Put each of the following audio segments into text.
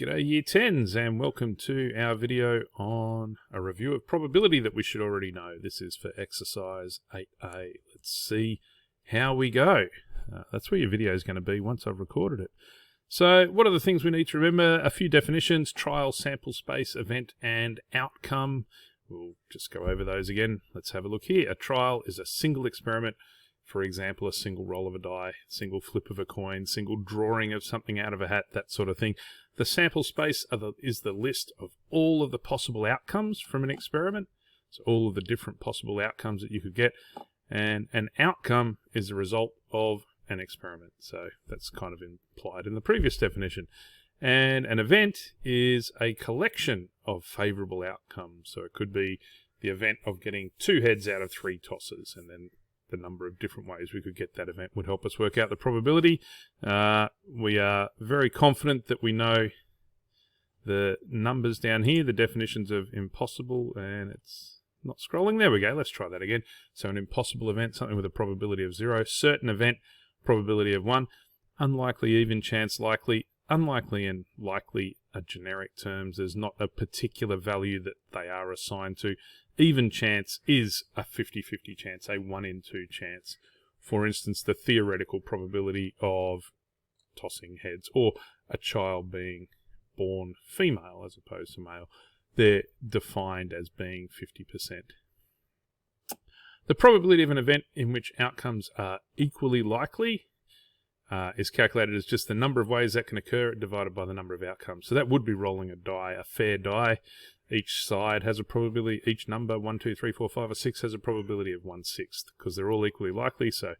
G'day Year 10s and welcome to our video on a review of probability that we should already know. This is for exercise 8A. Let's see how we go. That's where your video is going to be once I've recorded it. So what are the things we need to remember? A few definitions: trial, sample space, event and outcome. We'll just go over those again. Let's have a look here. A trial is a single experiment. For example, a single roll of a die, single flip of a coin, single drawing of something out of a hat, that sort of thing. The sample space is the list of all of the possible outcomes from an experiment. So all of the different possible outcomes that you could get. And an outcome is the result of an experiment. So that's kind of implied in the previous definition. And an event is a collection of favourable outcomes. So it could be the event of getting 2 heads out of 3 tosses, and then the number of different ways we could get that event would help us work out the probability. We are very confident that we know the numbers down here, the definitions of impossible, and it's not scrolling. There we go. Let's try that again. So an impossible event, something with a probability of 0. Certain event, probability of 1. Unlikely, even chance, likely. Unlikely and likely are generic terms. There's not a particular value that they are assigned to. Even chance is a 50-50 chance, a 1 in 2 chance. For instance, the theoretical probability of tossing heads, or a child being born female as opposed to male, they're defined as being 50%. The probability of an event in which outcomes are equally likely is calculated as just the number of ways that can occur divided by the number of outcomes. So that would be rolling a die, a fair die. Each side has a probability, each number, 1, 2, 3, 4, 5, or 6, has a probability of 1/6, because they're all equally likely. So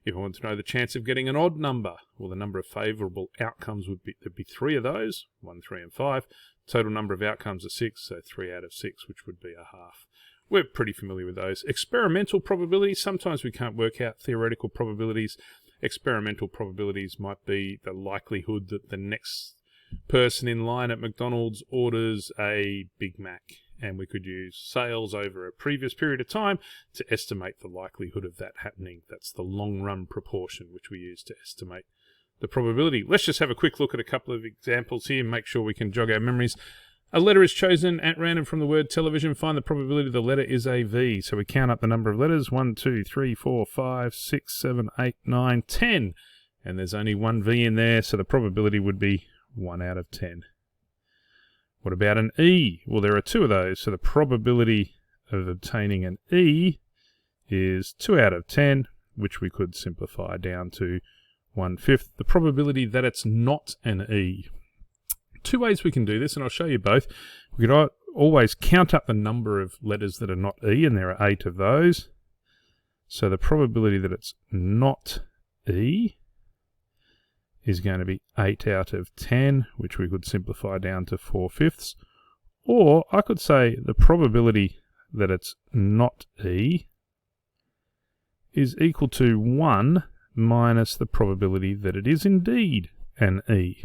if I want to know the chance of getting an odd number, well, the number of favourable outcomes would be, there'd be 3 of those, 1, 3, and 5. Total number of outcomes are 6, so 3 out of 6, which would be a half. We're pretty familiar with those. Experimental probabilities, sometimes we can't work out theoretical probabilities. Experimental probabilities might be the likelihood that the next person in line at McDonald's orders a Big Mac, and we could use sales over a previous period of time to estimate the likelihood of that happening. That's the long run proportion which we use to estimate the probability. Let's just have a quick look at a couple of examples here and make sure we can jog our memories. A letter is chosen at random from the word television. Find the probability the letter is a V. So we count up the number of letters: 1, 2, 3, 4, 5, 6, 7, 8, 9, 10. And there's only one V in there, so the probability would be 1 out of 10. What about an E? Well, there are 2 of those, so the probability of obtaining an E is 2 out of 10, which we could simplify down to 1/5. The probability that it's not an E. 2 ways we can do this, and I'll show you both. We could always count up the number of letters that are not E, and there are 8 of those. So the probability that it's not E is going to be 8 out of 10, which we could simplify down to 4/5. Or I could say the probability that it's not E is equal to 1 minus the probability that it is indeed an E.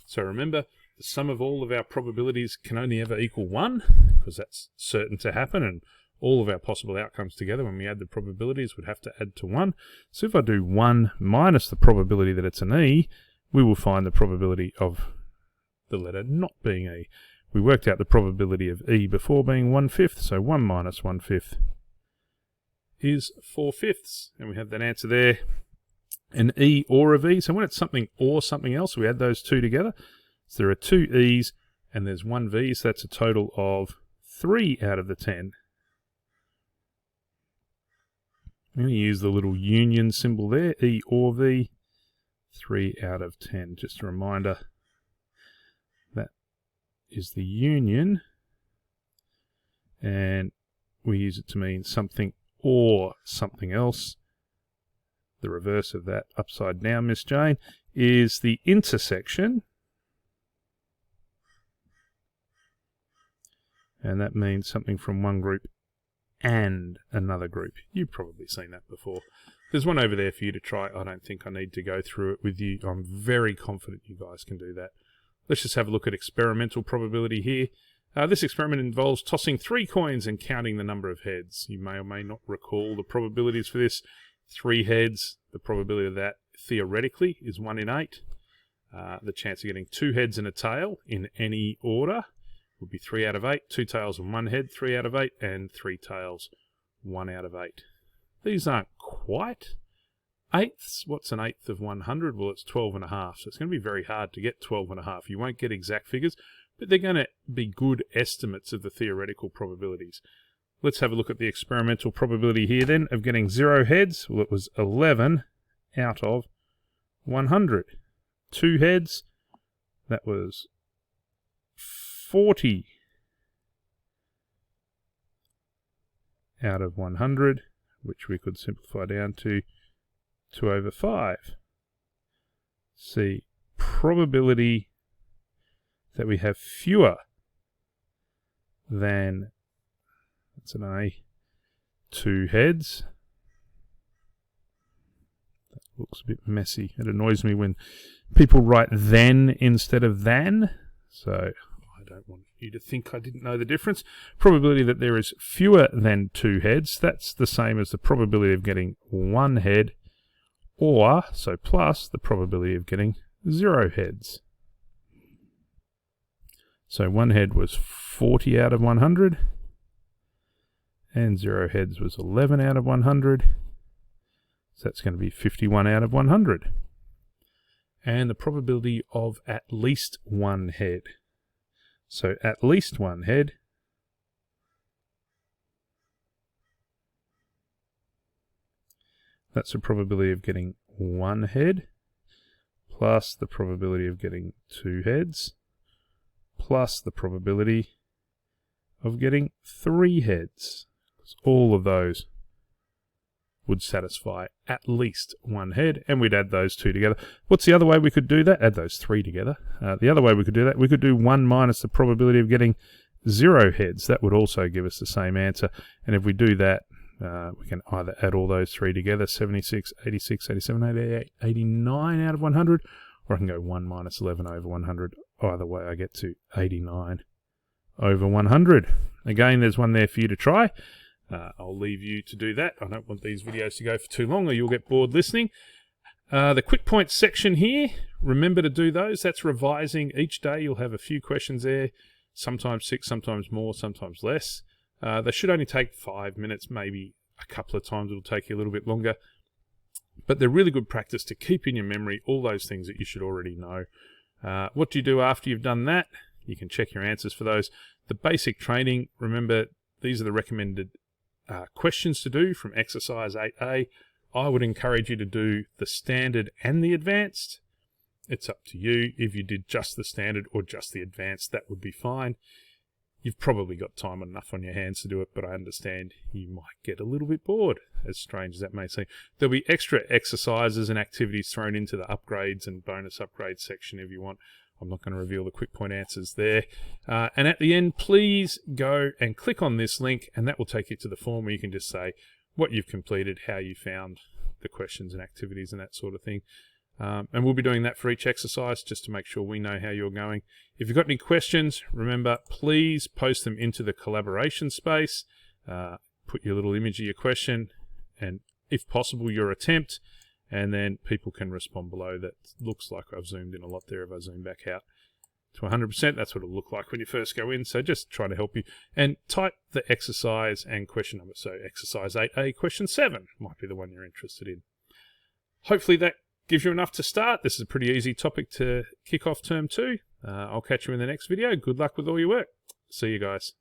So remember, the sum of all of our probabilities can only ever equal 1, because that's certain to happen, and all of our possible outcomes together, when we add the probabilities, would have to add to 1. So if I do 1 minus the probability that it's an E, we will find the probability of the letter not being E. We worked out the probability of E before being 1/5, so 1 minus 1/5 is 4/5. And we have that answer there, an E or a V. So when it's something or something else, we add those 2 together. So there are 2 E's and there's 1 V, so that's a total of 3 out of the 10. I'm going to use the little union symbol there, E or V, 3 out of 10. Just a reminder, that is the union, and we use it to mean something or something else. The reverse of that, upside down, Miss Jane, is the intersection, and that means something from one group and another group. You've probably seen that before. There's one over there for you to try. I don't think I need to go through it with you. I'm very confident you guys can do that. Let's just have a look at experimental probability here. This experiment involves tossing 3 coins and counting the number of heads. You may or may not recall the probabilities for this. 3 heads, the probability of that theoretically is 1 in 8. The chance of getting 2 heads and a tail in any order would be 3 out of 8, 2 tails and 1 head, 3 out of 8, and 3 tails, 1 out of 8. These aren't quite eighths. What's an eighth of 100? Well, it's 12.5, so it's going to be very hard to get 12.5. You won't get exact figures, but they're going to be good estimates of the theoretical probabilities. Let's have a look at the experimental probability here then of getting 0 heads. Well, it was 11 out of 100. 2 heads, that was 40 out of 100, which we could simplify down to 2 over 5. See, probability that we have fewer than, that's an A, 2 heads. That looks a bit messy. It annoys me when people write then instead of than. So I don't want you to think I didn't know the difference. Probability that there is fewer than 2 heads, that's the same as the probability of getting 1 head, or, so plus, the probability of getting 0 heads. So 1 head was 40 out of 100, and 0 heads was 11 out of 100. So that's going to be 51 out of 100. And the probability of at least 1 head. So at least 1 head that's the probability of getting 1 head plus the probability of getting 2 heads plus the probability of getting 3 heads. All of those would satisfy at least 1 head, and we'd add those 2 together. What's the other way we could do that? Add those 3 together. The other way we could do that, we could do 1 minus the probability of getting 0 heads. That would also give us the same answer. And if we do that, we can either add all those 3 together, 76, 86, 87, 88, 89 out of 100, or I can go 1 minus 11 over 100. Either way, I get to 89 over 100. Again, there's one there for you to try. I'll leave you to do that. I don't want these videos to go for too long or you'll get bored listening. The quick points section here, remember to do those. That's revising each day. You'll have a few questions there, sometimes 6, sometimes more, sometimes less. They should only take 5 minutes, maybe a couple of times it'll take you a little bit longer. But they're really good practice to keep in your memory all those things that you should already know. What do you do after you've done that? You can check your answers for those. The basic training, remember, these are the recommended questions to do from exercise 8A. I would encourage you to do the standard and the advanced. It's up to you. If you did just the standard or just the advanced, that would be fine. You've probably got time enough on your hands to do it, but I understand you might get a little bit bored, as strange as that may seem. There'll be extra exercises and activities thrown into the upgrades and bonus upgrades section if you want. I'm not going to reveal the quick point answers there. And at the end, please go and click on this link, and that will take you to the form where you can just say what you've completed, how you found the questions and activities and that sort of thing. And we'll be doing that for each exercise just to make sure we know how you're going. If you've got any questions, remember, please post them into the collaboration space. Put your little image of your question and, if possible, your attempt. And then people can respond below. That looks like I've zoomed in a lot there. If I zoom back out to 100%, that's what it'll look like when you first go in. So just try to help you. And type the exercise and question number. So exercise 8A, question 7 might be the one you're interested in. Hopefully that gives you enough to start. This is a pretty easy topic to kick off term 2. I'll catch you in the next video. Good luck with all your work. See you guys.